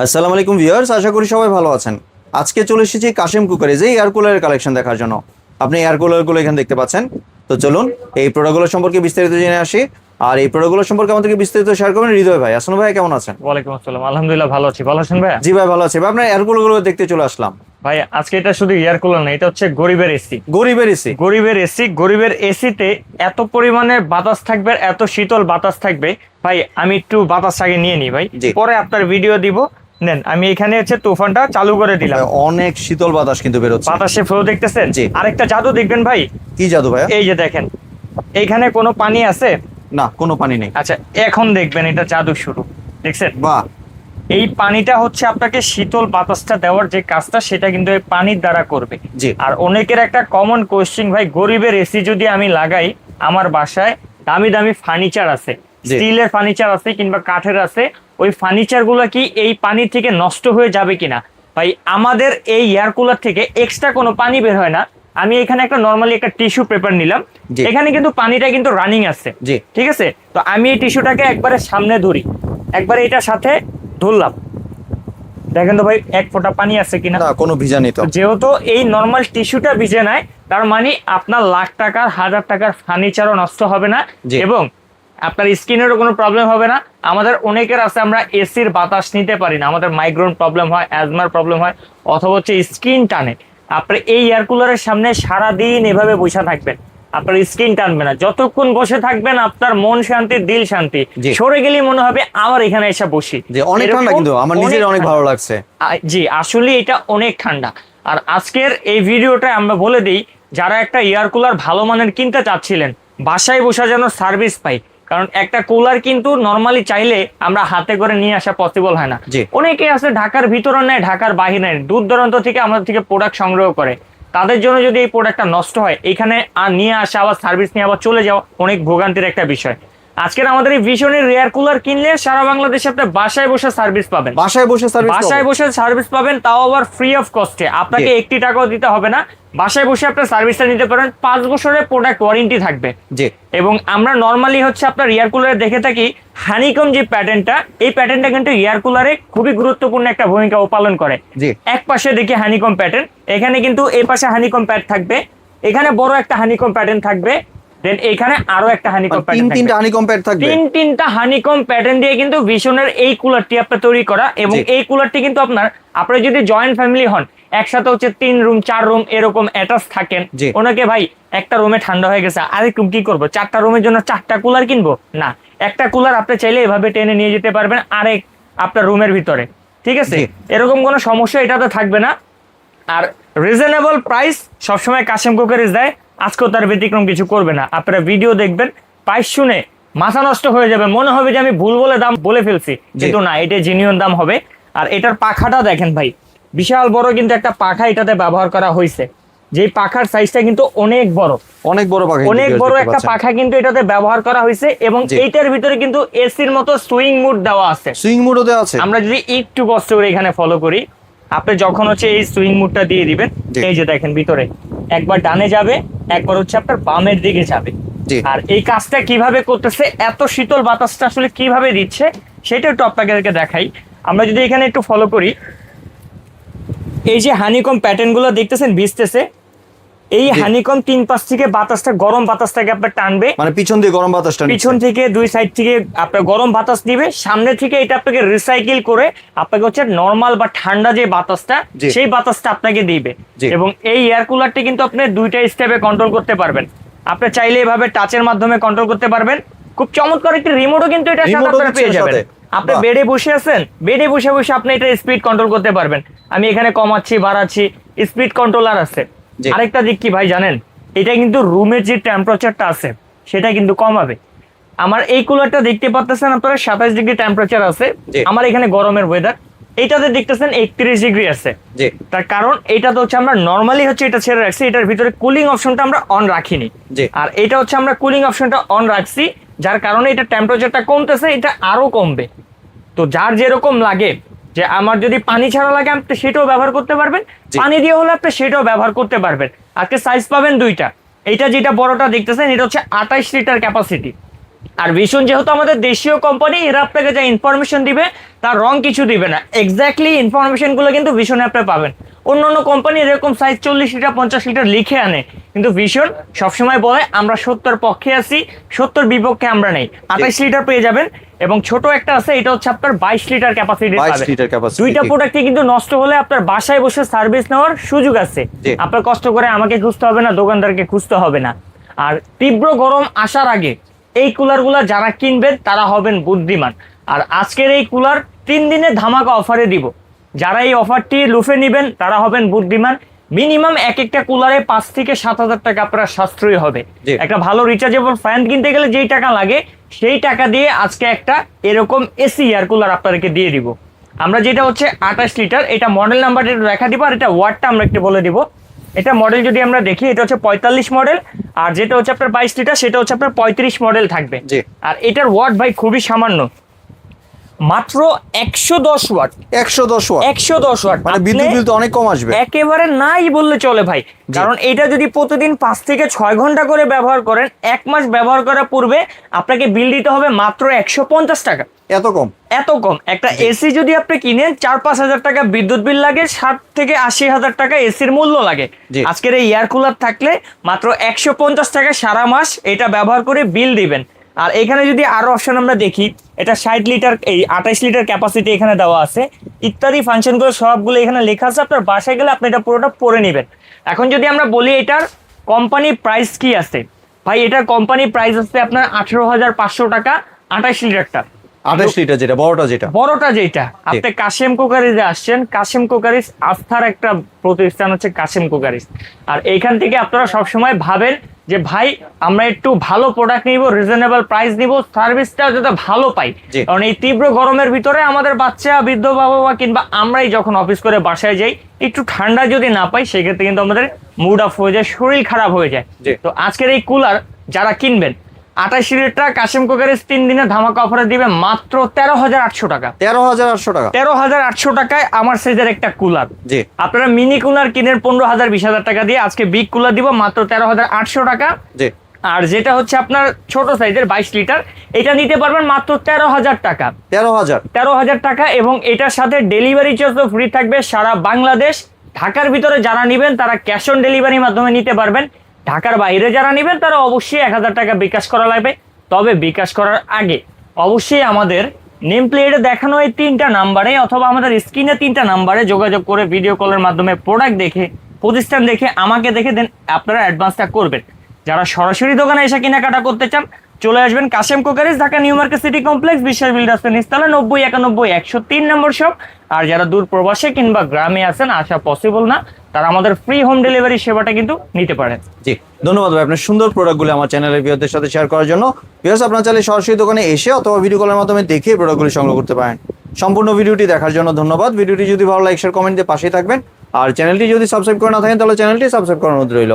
আসসালামু আলাইকুম ভিউয়ার্স, আশা করি সবাই ভালো আছেন। আজকে চলে এসেছি কাশিম কুকারিজে এয়ার কুলারের কালেকশন দেখার জন্য। আপনি এয়ার কুলারগুলো এখানে দেখতে পাচ্ছেন। তো চলুন এই প্রোডাক্টগুলো সম্পর্কে বিস্তারিত জেনে আসি। আর এই প্রোডাক্টগুলো সম্পর্কে আমাদেরকে বিস্তারিত শেয়ার করবেন হৃদয় ভাই। আসসালামু ভাই, কেমন আছেন? ওয়ালাইকুম আসসালাম, আলহামদুলিল্লাহ ভালো আছি। ভালো আছেন ভাই? জি ভাই, ভালো আছি ভাই। আপনার এয়ার কুলারগুলো দেখতে চলে আসলাম ভাই আজকে এটা শুধু এয়ার কুলার না, এটা হচ্ছে গরিবের এসি। গরিবের এসি। গরিবের এসিতে এত পরিমাণে বাতাস থাকবে, এত শীতল বাতাস থাকবে। ভাই আমি একটু বাতাস আগে নিয়ে নিই ভাই, পরে আপনার ভিডিও দিব। নেন, আমি এখানে হচ্ছে তুফানটা চালু করে দিলাম। অনেক শীতল বাতাস কিন্তু বেরোচ্ছে। বাতাসে ফ্লো দেখতেছেন? জি। আরেকটা জাদু দেখবেন ভাই। কি জাদু ভাই? এই যে দেখেন, এইখানে কোনো পানি আছে? না, কোনো পানি নেই। আচ্ছা, এখন দেখবেন এটা জাদু শুরু। দেখছেন? বাহ। এই পানিটা হচ্ছে আপনাকে শীতল বাতাসটা দেওয়ার যে কাজটা, সেটা কিন্তু এই পানির দ্বারা করবে। জি। আর অনেকের একটা কমন কোশ্চেন ভাই, গরিবের এসি যদি আমি লাগাই, আমার বাসায় দামি দামি ফার্নিচার আছে, স্টিলের ফার্নিচার আছে কিংবা কাঠের আছে, ওই ফার্নিচার গুলো কি এই পানি থেকে নষ্ট হয়ে যাবে কিনা? ভাই আমাদের এই এয়ার কুলার থেকে এক্সট্রা কোনো পানি বের হয় না। আমি এখানে একটা নরমালি একটা টিস্যু পেপার নিলাম, এখানে কিন্তু পানিটা কিন্তু রানিং আছে। ঠিক আছে, তো আমি এই টিস্যুটাকে একবারে সামনে ধরি, একবারে এটার সাথে ধরলাম, দেখেন তো ভাই এক ফোঁটা পানি আছে কিনা? না, কোনো ভিজা নেই। তো যেহেতু এই নরমাল টিস্যুটা ভিজে নাই, তার মানে আপনার লাখ টাকার হাজার টাকার ফার্নিচারও নষ্ট হবে না এবং আপনার স্কিনেরও কোনো প্রবলেম হবে না। আমাদের অনেকের আছে, আমরা এসির বাতাস নিতে পারি না, আমাদের মাইগ্রেন প্রবলেম হয়, অ্যাজমার প্রবলেম হয়, অথবা হচ্ছে স্কিন টানে। আপনি এই এয়ার কুলারের সামনে সারাদিন এভাবে বসে থাকবেন, আপনার স্কিন টানবে না। যতক্ষণ বসে থাকবেন আপনার মন শান্তি, দিল শান্তি। সরে গেলেই মনে হবে আবার এখানে এসে বসি। অনেক ঠান্ডা, কিন্তু আমার নিজের অনেক ভালো লাগছে। জি, আসলে এটা অনেক ঠান্ডা। আর আজকের এই ভিডিওটা আমরা বলে দিই, যারা একটা এয়ার কুলার ভালো মানের কিনতে চাচ্ছিলেন, বাসায় বসে যেন সার্ভিস পাই। কারণ একটা কুলার কিন্তু নরমালি চাইলে আমরা হাতে করে নিয়ে আসা পসিবল হয় না। অনেকে আছে ঢাকার ভিতরে নেয়, ঢাকার বাহিরে নেয়, দূর দূরান্ত থেকে আমাদের থেকে প্রোডাক্ট সংগ্রহ করে। তাদের জন্য যদি এই প্রোডাক্টটা নষ্ট হয়, এখানে আর নিয়ে আসা, আবার সার্ভিস নিয়ে আবার চলে যাওয়া অনেক ভোগান্তির একটা বিষয়। আজকের আমাদের এই ভিশনের এয়ার কুলার কিনলে সারা বাংলাদেশে আপনি বাসায় বসে সার্ভিস পাবেন। বাসায় বসে সার্ভিস পাবেন, তাও আবার ফ্রি অফ কস্টে। আপনাকে 1 টাকাও দিতে হবে না। বাসায় বসে আপনার সার্ভিসটা নিতে পারেন। 5 বছরের প্রোডাক্ট ওয়ারেন্টি থাকবে। এবং আমরা নরমালি হচ্ছে আপনার এয়ার কুলারে দেখে থাকি হানিকম যে প্যাটার্নটা, এই প্যাটার্নটা কিন্তু এয়ার কুলারে খুবই গুরুত্বপূর্ণ একটা ভূমিকা পালন করে। এক পাশে দেখি হানিকম প্যাটার্ন, এখানে কিন্তু এই পাশে হানিকম প্যাড থাকবে, এখানে বড় একটা হানিকম প্যাটার্ন থাকবে, দেন এখানে আরো একটা হানিকম প্যাটার্ন থাকবে। তিনটা হানিকম প্যাড থাকবে। তিনটা হানিকম প্যাটার্ন দিয়ে কিন্তু ভিশনের এই কুলারটি আপনার তৈরি করা। এবং এই কুলারটি কিন্তু আপনারা যদি জয়েন্ট ফ্যামিলি হন, একসাথে হচ্ছে 3 রুম 4 রুম এরকম অ্যাটাচ থাকেন, ওনাকে ভাই একটা রুমে ঠান্ডা হয়ে গেছে, আরেক রুম কি করবো, 4টা রুমের জন্য 4টা কুলার কিনবো না, একটা কুলার আপনি চাইলে এভাবে টেনে নিয়ে যেতে পারবেন আরেক আপনার রুমের ভিতরে। ঠিক আছে, এরকম কোনো সমস্যা এটাতে থাকবে না। আর রিজনেবল প্রাইস সবসময় কাশিম কুকারিজ দেয়, আজকেও তার ব্যতিক্রম কিছু করবে না। আপনারা ভিডিও দেখবেন, প্রাইস শুনে মাথা নষ্ট হয়ে যাবে, মনে হবে যে আমি ভুল বলে দাম বলে ফেলছি, কিন্তু না, এটা জেনুইন দাম হবে। আর এটার পাখাটা দেখেন ভাই, বিশাল বড় কিন্তু একটা পাখা এটাতে ব্যবহার করা হয়েছে। যে পাখার সাইজটা কিন্তু অনেক বড় একটা পাখা কিন্তু এটাতে ব্যবহার করা হয়েছে। এবং এইটার ভিতরে কিন্তু এসির মতো সুইং মুড দেওয়া আছে। আমরা যদি একটু কষ্ট করে এখানে ফলো করি, আপনি যখন হচ্ছে এই সুইং মুডটা দিয়ে দিবেন, এই যে দেখেন ভিতরে একবার ডানে যাবে, একবার হচ্ছে আপনার বামের দিকে যাবে। আর এই কাজটা কিভাবে করতেছে, এত শীতল বাতাসটা আসলে কিভাবে দিচ্ছে, সেটা একটু আপনাদেরকে দেখাই। আমরা যদি এখানে একটু ফলো করি, এই যে হানিকম প্যাটার্ন গুলো দেখতেছেন ভিজতেছে, এই হানিকম 3 পাশ থেকে বাতাসটা, গরম বাতাসটাকে আপনার টানবে, মানে পিছন দিয়ে গরম বাতাসটা, পিছন থেকে 2 সাইড থেকে আপনার গরম বাতাস দিবে, সামনে থেকে এটা আপনাকে রিসাইকেল করে আপনাকে হচ্ছে নরমাল বা ঠান্ডা যে বাতাসটা, সেই বাতাসটা আপনাকে দিবে। এবং এই এয়ার কুলারটি কিন্তু আপনি 2টা স্টেপে কন্ট্রোল করতে পারবেন। আপনি চাইলে এভাবে টাচের মাধ্যমে কন্ট্রোল করতে পারবেন। খুব চমৎকার একটি রিমোটও কিন্তু এটার সাথে আপনারা পেয়ে যাবেন। আপনি বেডে বসে আছেন, বেডে বসে বসে আপনি এটা স্পিড কন্ট্রোল করতে পারবেন। আমি এখানে কমাচ্ছি, বাড়াচ্ছি, স্পিড কন্ট্রোলার আছে। আরেকটা দিক কি ভাই জানেন, এটা কিন্তু রুমের যে টেম্পারেচারটা আছে সেটা কিন্তু কমাবে। আমার এই কুলারটা দেখতে পাচ্ছেন আপনারা 27 ডিগ্রি টেম্পারেচার আছে, আমার এখানে গরমের ওয়েদার, এইটাতে দেখতেছেন 31 ডিগ্রি আছে। তার কারণ এটা তো হচ্ছে আমরা নরমালি হচ্ছে এটা ছেড়ে রাখছি, এটার ভিতরে কুলিং অপশনটা আমরা অন রাখিনি। আর এটা হচ্ছে আমরা কুলিং অপশনটা অন রাখছি, যার কারণে এটা টেম্পারেচারটা কমতেছে, এটা আরো কমবে। তো যার যেরকম লাগে, যে আমার যদি পানি ছাড়া লাগে আপনি সেটাও ব্যবহার করতে পারবেন, পানি দিয়ে হলে আপনি সেটাও ব্যবহার করতে পারবেন। আজকে সাইজ পাবেন 2টা। এইটা যেটা বড়টা দেখতেছেন, এটা হচ্ছে 28 লিটার ক্যাপাসিটি। আর ভীষণ যেহেতু আমাদের দেশীয় কোম্পানি, এরা আপনাকে যা ইনফরমেশন দিবে তার রং কিছু দিবে না, এক্স্যাক্টলি ইনফরমেশন গুলো কিন্তু ভীষণে আপনি পাবেন। অন্যান্য কোম্পানি এরকম সাইজ 40 লিটার 50 লিটার লিখে আনে, কিন্তু ভীষণ সবসময় বলে আমরা 70 পক্ষে আছি, 70 বিপক্ষে আমরা নেই। 28 লিটার পেয়ে যাবেন, এবং ছোট একটা আছে, এটা হচ্ছে আপনার 22 লিটার ক্যাপাসিটি পাবেন। দুইটা প্রোডাক্টই কিন্তু নষ্ট হলে আপনার বাসায় বসে সার্ভিস নেওয়ার সুযোগ আছে, আপনার কষ্ট করে আমাকে খুঁজতে হবে না, দোকানদারকে খুঁজতে হবে না। আর তীব্র গরম আসার আগে এই কুলারগুলো যারা কিনবেন তারা হবেন বুদ্ধিমান। আর আজকের এই কুলার 3 দিনের ধামাকা অফারে দিব, যারা এই অফারটি লুফে নেবেন তারা হবেন বুদ্ধিমান। মিনিমাম একটা কুলারে 5 থেকে 7,000 টাকা আপনার সাশ্রয়ী হবে। একটা ভালো রিচার্জেবল ফ্যান কিনতে গেলে যেই টাকা লাগে সেই টাকা দিয়ে আজকে একটা এরকম এসি এয়ার কুলার আপনাদেরকে দিয়ে দিব আমরা, যেটা হচ্ছে 28 লিটার। এটা মডেল নাম্বারটা দেখা দিব, আর এটা ওয়াটটা আমরা একটু বলে দিব। এটা মডেল যদি আমরা দেখি, এটা হচ্ছে 45 মডেল, আর যেটা হচ্ছে আপনার 22 লিটার সেটা হচ্ছে আপনার 35 মডেল থাকবে। আর এটার ওয়াট ভাই খুবই সামান্য, মাত্র 110 ওয়াট। 110 ওয়াট, মানে বিদ্যুৎ বিল তো অনেক কম আসবে, একেবারে নাই বললে চলে ভাই। কারণ এটা যদি প্রতিদিন 5 থেকে 6 ঘন্টা করে ব্যবহার করেন, 1 মাস ব্যবহার করার পূর্বে আপনাকে বিল দিতে হবে মাত্র 150 টাকা। এত কম? এত কম। একটা এসি যদি আপনি কিনেন 4-5 হাজার টাকা বিদ্যুৎ বিল লাগে, 60 থেকে 80 হাজার টাকা এসির মূল্য লাগে। আজকের এই এয়ার কুলার থাকলে মাত্র 150 টাকা সারা মাস এটা ব্যবহার করে বিল দিবেন। আর এখানে যদি আরো অপশন আমরা দেখি, এটা 60 লিটার, এই 28 লিটার ক্যাপাসিটি এখানে দেওয়া আছে, ইত্যাদি ফাংশনগুলো সবগুলো এখানে লেখা আছে। আপনার বাসায় গেলে আপনি এটা পুরোটা পড়ে নেবেন। এখন যদি আমরা বলি এটার কোম্পানি প্রাইস কি আছে, ভাই এটার কোম্পানি প্রাইস আছে আপনার 18,500 টাকা 28 লিটারটা। 28 লিটার যেটা বড়টা যেটা আপনি কাশেম কুকারিজে আসছেন, কাশেম কুকারিজ আস্থার একটা প্রতিষ্ঠান হচ্ছে কাশেম কুকারিজ। আর এইখান থেকে আপনারা সবসময় ভাবেন যে ভাই আমরা একটু ভালো প্রোডাক্ট নিব, রিজনেবল প্রাইস নিব, সার্ভিসটা যাতে ভালো পাই। কারণ এই তীব্র গরমের ভিতরে আমাদের বাচ্চা, বৃদ্ধ বাবা কিংবা আমরাই যখন অফিস করে বাসায় যাই, একটু ঠান্ডা যদি না পাই সেক্ষেত্রে কিন্তু আমাদের মুড অফ হয়ে যায়, শরীর খারাপ হয়ে যায়। তো আজকের এই কুলার যারা কিনবেন, 28 লিটার কাশেম কুকারিজ 3 দিনের ধামাকা অফারে দিবে মাত্র 13,800 টাকা। 13,800 টাকায় আমার সাইজের একটা কুলার। আপনারা মিনি কুলার কিনেন 15,000 20,000 টাকা দিয়ে, আজকে বিগ কুলার দিব মাত্র 13,800 টাকা। আর যেটা হচ্ছে আপনার ছোট সাইজের 22 লিটার, এটা নিতে পারবেন মাত্র 13,000 টাকা। 13,000 টাকা, এবং এটার সাথে ডেলিভারি চার্জও ফ্রি থাকবে সারা বাংলাদেশ। ঢাকার ভিতরে যারা নেবেন তারা ক্যাশ অন ডেলিভারির মাধ্যমে নিতে পারবেন। ঢাকার বাইরে যারা নেবেন তারা অবশ্যই 1,000 টাকা বিকাশ করা লাগবে। তবে বিকাশ করার আগে অবশ্যই আমাদের নেম প্লেটে দেখানো এই 3টা নাম্বারে অথবা আমাদের স্ক্রিনে 3টা নাম্বারে যোগাযোগ করে ভিডিও কলের মাধ্যমে প্রোডাক্ট দেখে, প্রতিষ্ঠান দেখে, আমাকে দেখে দেন আপনারা অ্যাডভান্সটা করবেন। যারা সরাসরি দোকানে এসে কেনাকাটা করতে চান চলে আসবেন Kashem cookeries, Dhaka new market city complex, বিশ্বাস বিল্ডার্সের নিচতলা 9091 নম্বর শপ। আর যারা দূর প্রবাসে কিংবা গ্রামে আছেন, আসা পসিবল না, তারা আমাদের ফ্রি হোম ডেলিভারি সেবাটা কিন্তু নিতে পারেন। জি, ধন্যবাদ ভাই আপনার সুন্দর প্রোডাক্টগুলো আমার চ্যানেলের ভিউয়ারদের সাথে শেয়ার করার জন্য। ভিউয়ার্স, আপনারা চাইলে সরাসরি দোকানে এসে অথবা ভিডিও কলের মাধ্যমে দেখে প্রোডাক্টগুলো সংগ্রহ করতে পারেন। সম্পূর্ণ ভিডিওটি দেখার জন্য ধন্যবাদ। ভিডিওটি যদি ভালো লাইক শেয়ার কমেন্ট দিয়ে পাশেই থাকবেন। আর চ্যানেলটি যদি সাবস্ক্রাইব করে না থাকেন তাহলে চ্যানেলটি সাবস্ক্রাইব করার অনুরোধ রইল।